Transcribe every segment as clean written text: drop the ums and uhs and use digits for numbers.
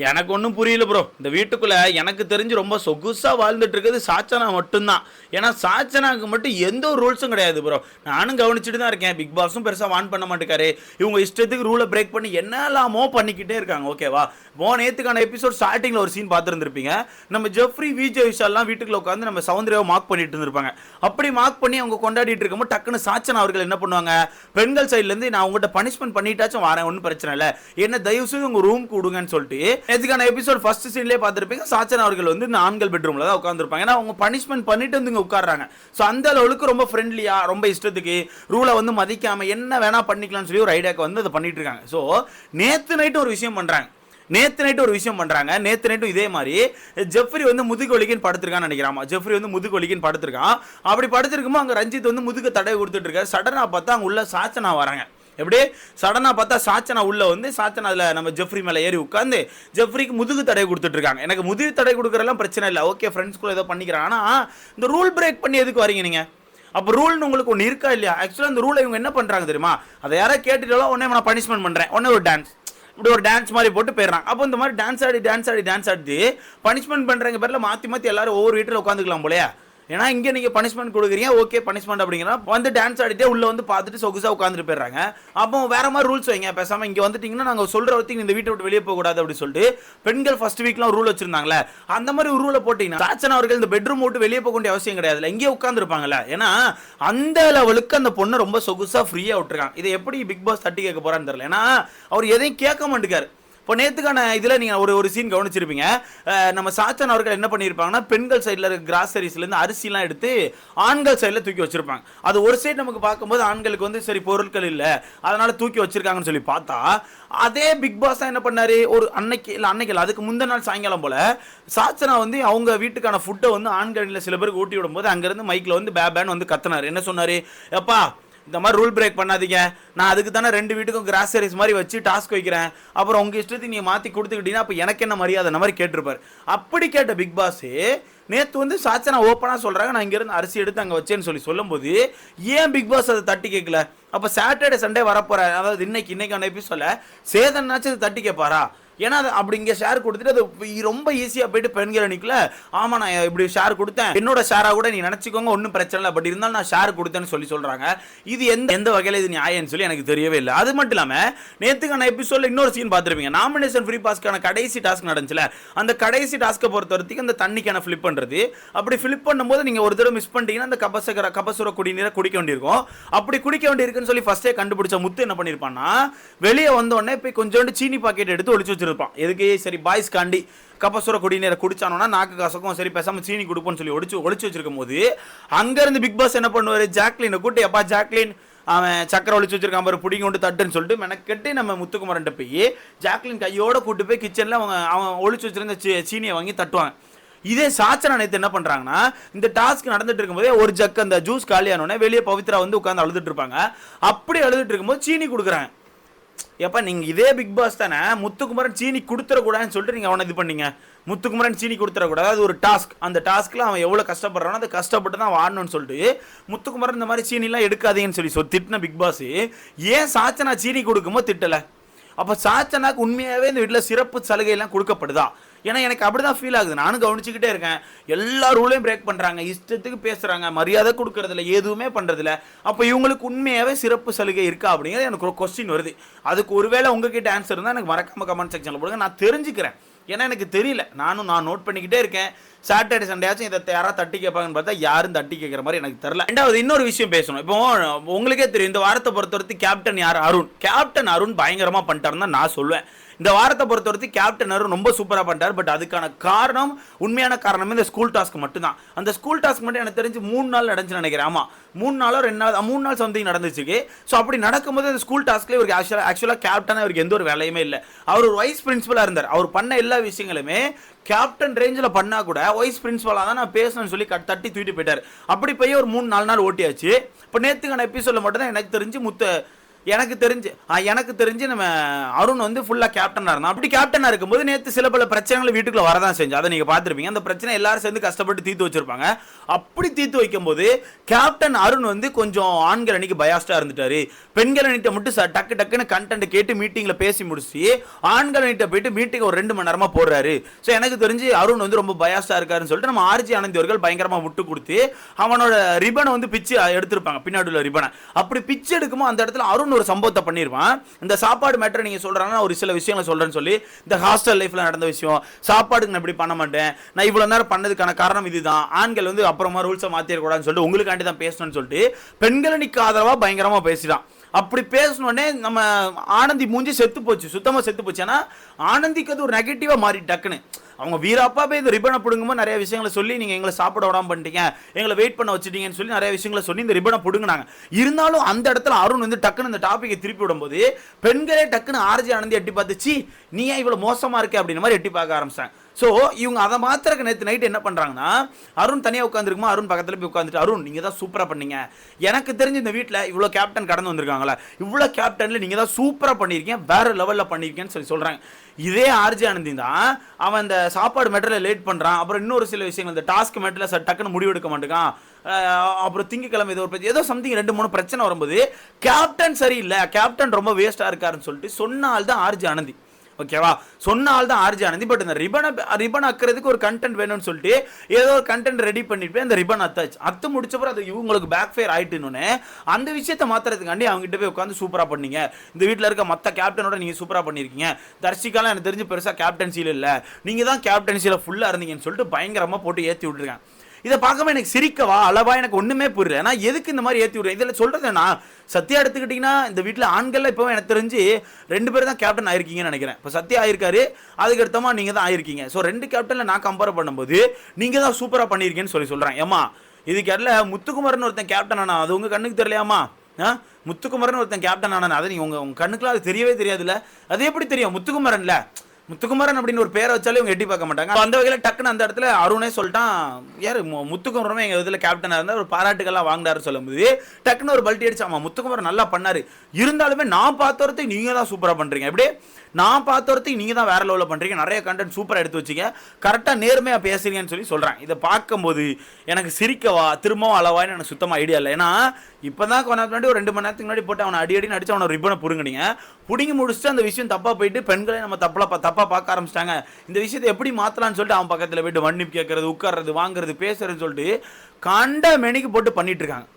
எனக்கு ஒன்றும் புரியல ப்ரோ. இந்த வீட்டுக்குள்ள எனக்கு தெரிஞ்சு ரொம்ப சொகுசா வாழ்ந்துட்டு இருக்கிறது சாச்சனா மட்டும்தான். ஏன்னா சாச்சனாக்கு மட்டும் எந்த ஒரு ரூல்ஸும் கிடையாது ப்ரோ. நானும் கவனிச்சுட்டு தான் இருக்கேன். பிக் பாஸும் பெருசாக வான் பண்ண மாட்டேக்காரு. இவங்க இஷ்டத்துக்கு ரூலை பிரேக் பண்ணி என்னெல்லாமோ பண்ணிக்கிட்டே இருக்காங்க. ஓகேவா? நேத்துக்கான எபிசோட் ஸ்டார்டிங்ல ஒரு சீன் பார்த்துருந்துருப்பீங்க. நம்ம ஜெஃப்ரி விஜய் விஷால்லாம் வீட்டுக்குள்ள உட்காந்து நம்ம சௌந்தர்யாவை மார்க் பண்ணிட்டு இருந்திருப்பாங்க. அப்படி மார்க் பண்ணி அவங்க கொண்டாடிட்டு இருக்கும்போது டக்குன்னு சாச்சனா அவர்கள் என்ன பண்ணுவாங்க, பெண்கள் சைட்லேருந்து நான் உங்கள்கிட்ட பனிஷ்மெண்ட் பண்ணிட்டாச்சும் வரேன், ஒன்றும் பிரச்சனை இல்லை, என்ன தயவு செய்து உங்க ரூம் கூடுங்கன்னு சொல்லிட்டு இதுக்கான எபிசோட் ஃபர்ஸ்ட் சீன்லயே பார்த்திருப்பீங்க. சாச்சனா அவர்கள் வந்து ஆண்கள் பெட்ரூம்ல தான் உட்கார்ந்திருப்பாங்க. ஏன்னா அவங்க பனிஷ்மெண்ட் பண்ணிட்டு வந்து இங்க உட்கார்றாங்க. ஸோ அந்த அளவுக்கு ரொம்ப ஃப்ரெண்ட்லியா, ரொம்ப இஷ்டத்துக்கு ரூலை வந்து மதிக்காம என்ன வேணா பண்ணிக்கலாம்னு சொல்லி ஒரு ஐடியாக்கு வந்து அதை பண்ணிட்டு இருக்காங்க. ஸோ நேத்து நைட்டு ஒரு விஷயம் பண்றாங்க. நேத்து நைட்டும் இதே மாதிரி ஜெஃப்ரி வந்து முதுகு வலிக்குன்னு படுத்திருக்கான்னு நினைக்கிறாமா. ஜெஃப்ரி வந்து முதுகு வலிக்குன்னு படுத்திருக்கான். அப்படி படுத்திருக்கும்போது அங்க ரஞ்சித் வந்து முதுகு தடவை கொடுத்துட்டு இருக்காரு. சடனா பார்த்தா அங்க உள்ள சாச்சனா வராங்க. எப்படி சடனா பார்த்தா சாச்சனா உள்ள வந்து சாச்சனா அதுல நம்ம ஜெஃப்ரி மேல ஏறி உட்காந்து ஜெஃப்ரிக்கு முதுகு தடவை கொடுத்துட்டு இருக்காங்க. எனக்கு முதுகு தடவை கொடுக்கறதெல்லாம் பிரச்சனை இல்லை, ஓகே ஃப்ரெண்ட்ஸ்குள்ள ஏதோ பண்ணிக்கிறாங்க. ஆனா இந்த ரூல் பிரேக் பண்ணி எதுக்கு வரீங்க நீங்க? அப்போ ரூல்னு உங்களுக்கு ஒன்று இருக்கா இல்லையா? ஆக்சுவலாக அந்த ரூலை இவங்க என்ன பண்ணுறாங்க தெரியுமா? அதை யாராவது கேட்டுட்டாலும் உடனே நான் பனிஷ்மெண்ட் பண்ணுறேன், உடனே ஒரு டான்ஸ், இப்படி ஒரு டான்ஸ் மாதிரி போட்டு போயிடுறாங்க. அப்போ இந்த மாதிரி டான்ஸ் ஆடி பனிஷ்மெண்ட் பண்ணுறங்க பேரில் மாற்றி எல்லாரும் ஒவ்வொரு வீட்டில் உட்காந்துக்கலாம் போலையா? ஏன்னா இங்கே நீங்கள் பனிஷ்மெண்ட் கொடுக்குறீங்க, ஓகே பனிஷ்மெண்ட் அப்படிங்கிற வந்து டான்ஸ் ஆடிட்டே உள்ள வந்து பார்த்துட்டு சொகுசா உட்காந்துட்டு போயிடுறாங்க. அப்போ வேற மாதிரி ரூல்ஸ் வைங்க, பேசாமல் இங்கே வந்துட்டீங்கன்னா நாங்கள் சொல்கிற வரைக்கும் இந்த வீட்டை விட்டு வெளியே போகக்கூடாது அப்படின்னு சொல்லிட்டு பெண்கள் ஃபர்ஸ்ட் வீக்லாம் ரூல் வச்சிருந்தாங்களே, அந்த மாதிரி ஒரு ரூலை போட்டிங்கன்னா சாச்சனா அவர்கள் இந்த பெட்ரூம் விட்டு வெளியே போக வேண்டிய அவசியம் கிடையாது, இங்கே உட்காந்துருப்பாங்கல்ல. ஏன்னா அந்த லெவலுக்கு அந்த பொண்ணை ரொம்ப சொகுசா ஃப்ரீயாக விட்டுருக்காங்க. இதை எப்படி பிக் பாஸ் தட்டி கேட்க போறான்னு தெரியல. ஏன்னா அவர் எதையும் கேட்க மாட்டேங்காரு. இப்போ நேற்றுக்கான இதில் நீங்கள் ஒரு சீன் கவனிச்சிருப்பீங்க. நம்ம சாச்சன் அவர்கள் என்ன பண்ணியிருப்பாங்கன்னா, பெண்கள் சைடில் இருக்க கிராசரிஸ்லேருந்து அரிசிலாம் எடுத்து ஆண்கள் சைடில் தூக்கி வச்சிருப்பாங்க. அது ஒரு சைடு நமக்கு பார்க்கும்போது ஆண்களுக்கு வந்து சரி பொருட்கள் இல்லை அதனால தூக்கி வச்சிருக்காங்கன்னு சொல்லி பார்த்தா, அதே பிக் பாஸ் என்ன பண்ணாரு, ஒரு அன்னைக்கு அதுக்கு முந்தின நாள் சாயங்காலம் போல சாச்சனா வந்து அவங்க வீட்டுக்கான ஃபுட்டை வந்து ஆண்களில் சில பேருக்கு ஊட்டி விடும்போது அங்கேருந்து மைக்கில் வந்து பேன்னு வந்து கத்துனாரு. என்ன சொன்னார், எப்பா இந்த மாதிரி ரூல் பிரேக் பண்ணாதீங்க, நான் அதுக்கு தானே 2 வீட்டுக்கும் கிராசரிஸ் மாதிரி வச்சு டாஸ்க் வைக்கிறேன், அப்புறம் உங்கள் இஷ்டத்துக்கு நீங்கள் மாற்றி கொடுத்துக்கிட்டீங்கன்னா அப்போ எனக்கு என்ன மரியாதை அந்த மாதிரி கேட்டிருப்பார். அப்படி கேட்ட பிக் பாஸ் நேற்று வந்து சாச்சனா ஓப்பனாக சொல்கிறாங்க, நான் இங்கேருந்து அரிசி எடுத்து அங்கே வச்சேன்னு சொல்லும்போது ஏன் பிக் பாஸ் அதை தட்டி கேட்கல? அப்போ சாட்டர்டே சண்டே வரப்போகிற, அதாவது இன்னைக்கான எபிசோட சேதன்னாச்சும் அதை தட்டி கேட்பாரா? ஏன்னா அது அப்படி இங்கே ஷேர் கொடுத்துட்டு அது ரொம்ப ஈஸியாக போயிட்டு பெண்கள் அணிக்கல, ஆமாம் நான் இப்படி ஷேர் கொடுத்தேன், என்னோட ஷேராக கூட நீ நினச்சிக்கோங்க, ஒன்றும் பிரச்சனை இல்லை, பட் இருந்தாலும் நான் ஷேர் கொடுத்தேன்னு சொல்கிறாங்க. இது எந்த வகையில் இது நியாயம்னு சொல்லி எனக்கு தெரியவே இல்லை. அது மட்டும் இல்லாமல் நேற்றுக்கான எபிசோடில் இன்னொரு சீன் பார்த்துருப்பீங்க. நாமினேஷன் ஃப்ரீ பாஸ்க்கான கடைசி டாஸ்க் நடந்துச்சுல, அந்த கடைசி டாஸ்க்கை பொறுத்த வரைக்கும் அந்த தண்ணிக்கான ஃபிளிப் பண்ணுறது, அப்படி ஃபிளிப் பண்ணும்போது நீங்கள் ஒரு தடவை மிஸ் பண்ணிட்டீங்கன்னா அந்த கபசுர குடிநீரை குடிக்க வேண்டியிருக்கும். அப்படி குடிக்க வேண்டியிருக்குன்னு சொல்லி ஃபர்ஸ்டே கண்டுபிடிச்ச முத்து என்ன பண்ணியிருப்பான்னா, வெளியே வந்தோடனே போய் கொஞ்சோண்டு சீனி பாக்கெட் எடுத்து ஒளிச்சு இருப்பான். எதுக்கு? சரி பாய்ஸ் காண்டி கபசுர குடிநீரை குடிச்சானோன்னா நாக்கு காசுக்கும் சரி பேசாம சீனி கொடுப்போம்னு சொல்லி ஒளிச்சு வச்சிருக்கும் போது அங்க இருந்து பிக் பாஸ் என்ன பண்ணுவாரு, ஜாக்லினை கூட்டி, அப்பா ஜாக்லின் அவன் சக்கரை ஒளிச்சு வச்சிருக்கான் பாரு, பிடிங்க கொண்டு தட்டுன்னு சொல்லிட்டு மெனக்கெட்டு நம்ம முத்துக்குமரன் போய் ஜாக்லின் கையோட கூட்டு போய் கிச்சன்ல அவன் ஒளிச்சு வச்சிருந்த சீனியை வாங்கி தட்டுவாங்க. இதே சாச்சனா நேற்று என்ன பண்றாங்கன்னா, இந்த டாஸ்க் நடந்துட்டு இருக்கும்போதே ஒரு ஜக் அந்த ஜூஸ் காலியானோடனே வெளியே பவித்ரா வந்து உட்காந்து அழுதுட்டு இருப்பாங்க. அப்படி அழுதுட்டு இருக்கும்போது சீனி கொடுக்குறாங்க. எப்ப நீங்க இதே பிக் பாஸ் தானே முத்துக்குமரன் சீனி கொடுத்துடக்கூடாதுன்னு சொல்லிட்டு நீங்க அவனை இது பண்ணீங்க. முத்துக்குமரன் சீனி கொடுத்துடக்கூடாது, அது ஒரு டாஸ்க், அந்த டாஸ்க்ல அவன் எவ்வளவு கஷ்டப்படுறானோ அதை கஷ்டப்பட்டு தான் வாடணும்னு சொல்லிட்டு முத்துக்குமரன் இந்த மாதிரி சீனிலாம் எடுக்காதீங்கன்னு சொல்லி திட்டின பிக் பாஸ் ஏன் சாச்சனா சீனி கொடுக்கும்போது திட்டல? அப்போ சாச்சனாக்கு உண்மையாகவே இந்த வீட்டில் சிறப்பு சலுகையெல்லாம் கொடுக்கப்படுதா? ஏன்னா எனக்கு அப்படி தான் ஃபீல் ஆகுது. நானும் கவனிச்சுக்கிட்டே இருக்கேன், எல்லா ரூலையும் பிரேக் பண்ணுறாங்க, இஷ்டத்துக்கு பேசுகிறாங்க, மரியாதை கொடுக்கறதில்ல, எதுவுமே பண்ணுறதில்ல. அப்போ இவங்களுக்கு உண்மையாகவே சிறப்பு சலுகை இருக்கா அப்படிங்கிறது எனக்கு ஒரு கொஸ்டின் வருது. அதுக்கு ஒருவேளை உங்ககிட்ட ஆன்சர் இருந்தால் எனக்கு மறக்காம கமெண்ட் செக்ஷனில் போடுங்க, நான் தெரிஞ்சுக்கிறேன். ஏன்னா எனக்கு தெரியல, நான் நோட் பண்ணிக்கிட்டே இருக்கேன். சாட்டர்டே சண்டேயாச்சும் இதை யாராவது தட்டி கேட்பாங்கன்னு பார்த்தா யாரும் தட்டி கேட்குற மாதிரி எனக்கு தெரியல. ரெண்டாவது இன்னொரு விஷயம் பேசணும். இப்போ உங்களுக்கே தெரியும், இந்த வாரத்தை பொறுத்தவரைக்கும் கேப்டன் யார்? கேப்டன் அருண் பயங்கரமாக பண்ணிட்டாருன்னு தான் நான் சொல்லுவேன். இந்த வாரத்தை பொறுத்தவரைக்கும் கேப்டன் அருண் ரொம்ப சூப்பராக பண்ணிட்டார். பட் அதுக்கான காரணம், உண்மையான காரணமே இந்த ஸ்கூல் டாஸ்க் மட்டும் தான். அந்த ஸ்கூல் டாஸ்க் மட்டும் எனக்கு தெரிஞ்சு 3 நாள் நடந்துச்சு நினைக்கிறேன். ஆமாம் 3 நாளோ 2 நாள் 3 நாள் சம்திங் நடந்துச்சு. ஸோ அப்படி நடக்கும்போது அந்த ஸ்கூல் டாஸ்க்ல இவருக்கு ஆக்சுவலாக கேப்டனாக இவருக்கு எந்த ஒரு வேலையுமே இல்லை. அவர் ஒரு வைஸ் பிரின்சிபலாக இருந்தார். அவர் பண்ண எல்லா விஷயங்களுமே கேப்டன் ரேஞ்சில் பண்ணா கூட வைஸ் பிரின்சிபலாக தான் நான் பேசணும்னு சொல்லி தட்டி தூக்கிட்டு போயிட்டார். அப்படி போய் ஒரு 3-4 நாள் ஓட்டியாச்சு. இப்போ நேற்றுக்கான எபிசோட மட்டும் தான் எனக்கு தெரிஞ்சு எனக்கு தெரிஞ்சு நம்ம அருண் வந்து ஃபுல்லா கேப்டனா இருந்தான். அப்படி கேப்டனா இருக்கும்போது நேத்து சில பல பிரச்சனைகள் வீட்டுக்குள்ள வரதான் செஞ்சு, அதை நீங்க பார்த்திருப்பீங்க. அந்த பிரச்சனை எல்லாரும் சேர்ந்து கஷ்டப்பட்டு தீர்த்து வச்சிருப்பாங்க. அப்படி தீர்த்து வைக்கும்போது கேப்டன் அருண் வந்து கொஞ்சம் ஆண்கள் அன்னைக்கு பயாஸ்டா இருந்துட்டாரு. பெண்கள் அணிட்ட மட்டும் டக்கு டக்குன்னு கண்டென்ட் கேட்டு மீட்டிங்ல பேசி முடிச்சு ஆண்கள் அணிட்ட போயிட்டு மீட்டிங் ஒரு 2 மணி நேரமா போடுறாரு. ஸோ எனக்கு தெரிஞ்சு அருண் வந்து ரொம்ப பயாஸ்டா இருக்காருன்னு சொல்லிட்டு நம்ம ஆர்ஜி ஆனந்தி அவர்கள் பயங்கரமா விட்டு கொடுத்து அவனோட ரிபனை வந்து பிச்சு எடுத்திருப்பாங்க, பின்னாடி உள்ள ரிபனை. அப்படி பிச்சு எடுக்குமோ அந்த இடத்துல அருண் ஒரு சம்பவத்தை பண்ணிருவான். இந்த சாப்பாடு மேட்டர் நீங்க சொல்றாங்கன்னா ஒரு சில விஷயங்களை சொல்றேன்னு சொல்லி, இந்த ஹாஸ்டல் லைஃப்ல நடந்த விஷயம், சாப்பாடுக்கு நான் இப்படி பண்ண மாட்டேன், நான் இவ்வளவு நேரம் பண்ணதுக்கான காரணம் இதுதான், ஆண்கள் வந்து அப்புறமா ரூல்ஸை மாத்திரக்கூடாதுன்னு சொல்லிட்டு உங்களுக்காண்டி தான் பேசணும்னு சொல்லிட்டு பெண்களுக்கு ஆதரவா பயங்கரமா பேசிட்டான். அப்படி பேசணுன்னே நம்ம ஆனந்தி மூஞ்சி செத்து போச்சு, சுத்தமா செத்து போச்சு. ஏன்னா ஆனந்திக்கு அது ஒரு நெகட்டிவா மாறி டக்குன்னு அவங்க வீராப்பா போய் இந்த ரிபனை பிடுங்கும்போது நிறைய விஷயங்களை சொல்லி நீங்கள் எங்களை சாப்பிட விடாம பண்ணிட்டீங்க, எங்களை வெயிட் பண்ண வச்சுட்டீங்கன்னு சொல்லி நிறைய விஷயங்களை சொல்லி இந்த ரிபனை பிடுங்கினாங்க. இருந்தாலும் அந்த இடத்துல அருண் வந்து டக்குன்னு இந்த டாப்பிக்கை திருப்பி விடும்போது பெண்களே டக்குன்னு ஆர்ஜி ஆனந்தி எட்டி பார்த்துச்சு, நீ ஏன் இவ்வளோ மோசமா இருக்க அப்படின்ற மாதிரி எட்டி பார்க்க ஆரம்பிச்சாங்க. ஸோ இவங்க அதை மாத்திரக்கு நேற்று நைட்டு என்ன பண்ணுறாங்கன்னா, அருண் தனியாக உட்காந்துருக்குமா, அருண் பக்கத்தில் போய் உட்காந்துட்டு, அருண் நீங்கள் தான் சூப்பராக பண்ணீங்க, எனக்கு தெரிஞ்சு இந்த வீட்டில் இவ்வளோ கேப்டன் கடந்து வந்திருக்காங்களா, இவ்வளோ கேப்டனில் நீங்கள் தான் சூப்பராக பண்ணியிருக்கீங்க, வேறு லெவலில் பண்ணியிருக்கேன்னு சொல்லி சொல்கிறாங்க. இதே ஆர்ஜி ஆனந்தி தான் அவன் இந்த சாப்பாடு மெட்டரில் லேட் பண்ணுறான், அப்புறம் இன்னொரு சில விஷயங்கள் இந்த டாஸ்க் மெட்டரில் டக்குன்னு முடிவு எடுக்க மாட்டேங்கான், அப்புறம் திங்கக்கிழமை ஏதோ சம்திங் 2-3 பிரச்சனை வரும்போது கேப்டன் சரியில்லை, கேப்டன் ரொம்ப வேஸ்ட்டாக இருக்காருன்னு சொல்லிட்டு சொன்னால் தான் ஆர்ஜி ஆனந்தி. ஓகேவா, சொன்னால் தான் ஆர்ஜி ஆனந்தி. பட் இந்த ரிபன் அக்கிறதுக்கு ஒரு கண்டென்ட் வேணும்னு சொல்லிட்டு ஏதோ ஒரு கண்டென்ட் ரெடி பண்ணிட்டு அந்த ரிபன் அத்து முடிச்சப்பறம் அது இவங்களுக்கு பேக் ஃபயர் ஆயிட்டுன்னு அந்த விஷயத்தை மாத்துறதுக்காண்டி அவங்ககிட்ட போய் உட்காந்து சூப்பராக பண்ணீங்க, இந்த வீட்டில் இருக்க மற்ற கேப்டனோட நீங்கள் சூப்பராக பண்ணியிருக்கீங்க, தர்ஷிகாலாம் எனக்கு தெரிஞ்சு பெருசாக கேப்டன்சியில் இல்லை, நீங்கள் தான் கேப்டன்சியில் ஃபுல்லாக இருந்தீங்கன்னு சொல்லிட்டு பயங்கரமாக போட்டு ஏற்றி விட்டுருக்காங்க. இதை பார்க்கும்போது எனக்கு சிரிக்கவா அளவா எனக்கு ஒன்றுமே புரியல. ஏன்னா எதுக்கு இந்த மாதிரி ஏற்றி விடுறேன், இதில் சொல்கிறதுனா சத்யா எடுத்துக்கிட்டிங்கன்னா இந்த வீட்டில் ஆண்களில் இப்போ எனக்கு தெரிஞ்சு 2 பேர் தான் கேப்டன் ஆயிருக்கீங்கன்னு நினைக்கிறேன். இப்போ சத்யா ஆயிருக்காரு, அதுக்கு அடுத்தமா நீங்கள் தான் ஆயிருக்கீங்க. ஸோ 2 கேப்டனில் நான் கம்பேர் பண்ணும்போது நீங்கள் தான் சூப்பராக பண்ணியிருக்கேன்னு சொல்கிறேன். ஏமா இதுக்கு இடத்துல முத்துக்குமரன் ஒருத்தன் கேப்டன் ஆனா அது உங்கள் கண்ணுக்கு தெரியலையாமா? முத்துக்குமரன் ஒருத்தன் கேப்டன் ஆனா அதை நீங்கள் உங்கள் கண்ணுக்குலாம் அது தெரியவே தெரியாதுல்ல, அது எப்படி தெரியும்? முத்துக்குமரன்ல முத்துக்குமரன் அப்படின்னு ஒரு பேரை வச்சாலே இவங்க எட்டி பார்க்க மாட்டாங்க. அந்த வகையில் டக்குன்னு அந்த இடத்துல அருணே சொல்லிட்டான், யார் முத்துக்குமரன் எங்கள் இதில் கேப்டனாக இருந்தால் ஒரு பாராட்டுகள்லாம் வாங்கினாரு சொல்லும்போது டக்குன்னு ஒரு பல்ட்டி அடிச்சு, ஆமாம் முத்துக்குமரன் நல்லா பண்ணார், இருந்தாலுமே நான் பார்த்த வரத்தையும் நீங்கள் தான் சூப்பராக பண்ணுறீங்க, எப்படி நான் பார்த்த வரத்தையும் நீங்கள் தான் வேறு லெவலில் பண்ணுறீங்க, நிறைய கண்டென்ட் சூப்பராக எடுத்து வச்சிங்க, கரெக்டாக நேர்மையாக பேசுறீங்கன்னு சொல்லி சொல்கிறேன். இதை பார்க்கும்போது எனக்கு சிரிக்கவா திரும்பவும் அளவான்னு எனக்கு சுத்தமாக ஐடியா இல்லை. ஏன்னா இப்போ தான் கொஞ்ச நேரத்துக்கு முன்னாடி ஒரு 2 மணி நேரத்துக்கு முன்னாடி போட்டு அவனை அடின்னு அடிச்சு அவனை ரிப்பனை பிடுங்கினீங்க, பிடுங்கி முடிச்சுட்டு அந்த விஷயம் தப்பாக போயிட்டு பெண்களே நம்ம தப்பாக பார்க்க ஆரம்பிச்சிட்டாங்க, இந்த விஷயத்தை எப்படி மாற்றலான்னு சொல்லிட்டு அவன் பக்கத்தில் போயிட்டு மன்னிப்பு கேட்கறது, உட்கார்றது, வாங்குறது, பேசுறதுன்னு சொல்லிட்டு கண்ட மெனிக்கு போட்டு பண்ணிட்டு இருக்காங்க.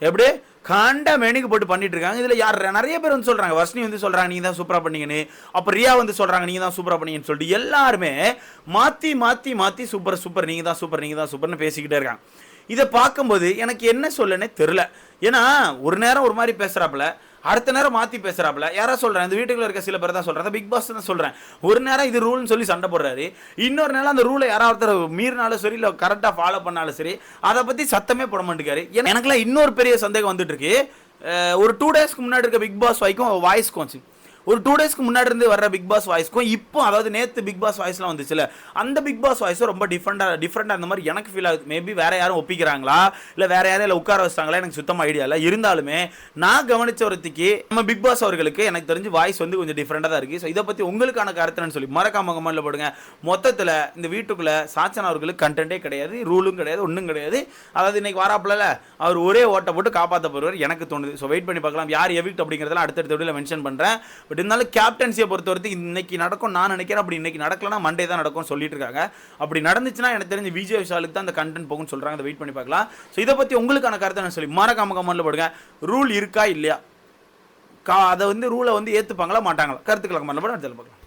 எப்படி கண்ட மெனிக்கு போட்டு பண்ணிட்டு இருக்காங்க. இதில் யார் நிறைய பேர் வந்து சொல்கிறாங்க, வர்ஷினி வந்து சொல்கிறாங்க நீங்கள் தான் சூப்பராக பண்ணீங்கன்னு, அப்போ ரியா வந்து சொல்கிறாங்க நீங்கள் தான் சூப்பராக பண்ணீங்கன்னு சொல்லிட்டு எல்லாருமே மாற்றி மாற்றி மாற்றி சூப்பர் நீங்கள் தான் சூப்பர்னு பேசிக்கிட்டே இருக்காங்க. இதை பார்க்கும்போது எனக்கு என்ன சொல்லனே தெரில. ஏன்னா ஒரு நேரம் ஒரு மாதிரி பேசுகிறாப்புல, அடுத்த நேரம் மாற்றி பேசுகிறாப்புல. யாரா சொல்கிறேன், இந்த வீட்டுக்குள்ள இருக்க சில பேர் தான் சொல்கிறேன், பிக் பாஸ் தான் சொல்கிறேன். ஒரு நேரம் இது ரூல்னு சொல்லி சண்டை போடுறாரு, இன்னொரு நேரம் அந்த ரூலை யாராவது மீறினாலும் சரி இல்லை கரெக்டாக ஃபாலோ பண்ணாலும் சரி அதை பற்றி சத்தமே போட மாட்டேங்காரு. எனக்குலாம் இன்னொரு பெரிய சந்தேகம் வந்துட்டு இருக்கு. ஒரு 2 டேஸ்க்கு முன்னாடி இருக்க பிக் பாஸ் வாய்ஸ்க்கும் வச்சு ஒரு 2 டேஸ்க்கு முன்னாடி இருந்து வர்ற பிக் பாஸ் வாய்ஸ்க்கும் இப்போ அதாவது நேற்று பிக் பாஸ் வாய்ஸ்லாம் வந்துச்சுல அந்த பிக் பாஸ் வாய்ஸும் ரொம்ப டிஃப்ரெண்டாக அந்த மாதிரி எனக்கு ஃபீல் ஆகுது. மேபி வேற யாரும் ஒப்பிக்கிறாங்களா இல்லை வேற யாரும் இல்லை உட்கார வச்சிட்டாங்களா எனக்கு சுத்தமாக ஐடியா இல்லை. இருந்தாலுமே நான் கவனிச்ச ஒருத்திக்கு நம்ம பிக் பாஸ் அவர்களுக்கு எனக்கு தெரிஞ்சு வாய்ஸ் வந்து கொஞ்சம் டிஃப்ரெண்டாக தான் இருக்குது. ஸோ இதை பற்றி உங்களுக்கான கருத்துன்னு சொல்லி மறக்காம கமெண்ட்ல போடுங்க. மொத்தத்தில் இந்த வீட்டுக்குள்ளே சாச்சனா அவர்களுக்கு கண்டென்ட்டே கிடையாது, ரூலும் கிடையாது, ஒன்றும் கிடையாது. அதாவது இன்னைக்கு வாராப்பில் அவர் ஒரே ஓட்டை போட்டு காப்பாற்ற போடுவார் எனக்கு தோணுது. ஸோ வெயிட் பண்ணி பார்க்கலாம் யார் எவிக்ட் அப்படிங்கிறதெல்லாம் அடுத்தடுத்த வீடியோவில் மென்ஷன் பண்ணுறேன். பட் இருந்தாலும் கேப்டன்சியை பொறுத்தவரைக்கும் இன்னைக்கு நடக்கும் நான் நினைக்கிறேன். அப்படி இன்னைக்கு நடக்கலன்னா மண்டே தான் நடக்கும்னு சொல்லிட்டு இருக்காங்க. அப்படி நடந்துச்சுன்னா எனக்கு தெரிஞ்சு விஜய் விஷாலுக்கு தான் அந்த கண்டென்ட் போகும்னு சொல்றாங்க. அதை வெயிட் பண்ணி பார்க்கலாம். ஸோ இதை பற்றி உங்களுக்கான கருத்தை சொல்லி மறக்காம கமெண்ட்ல போடுங்க. ரூல் இருக்கா இல்லையா, அதை வந்து ரூலை வந்து ஏற்றுப்பாங்களா மாட்டாங்களா, கருத்துக்களை கமெண்ட்ல போட பார்க்கலாம்.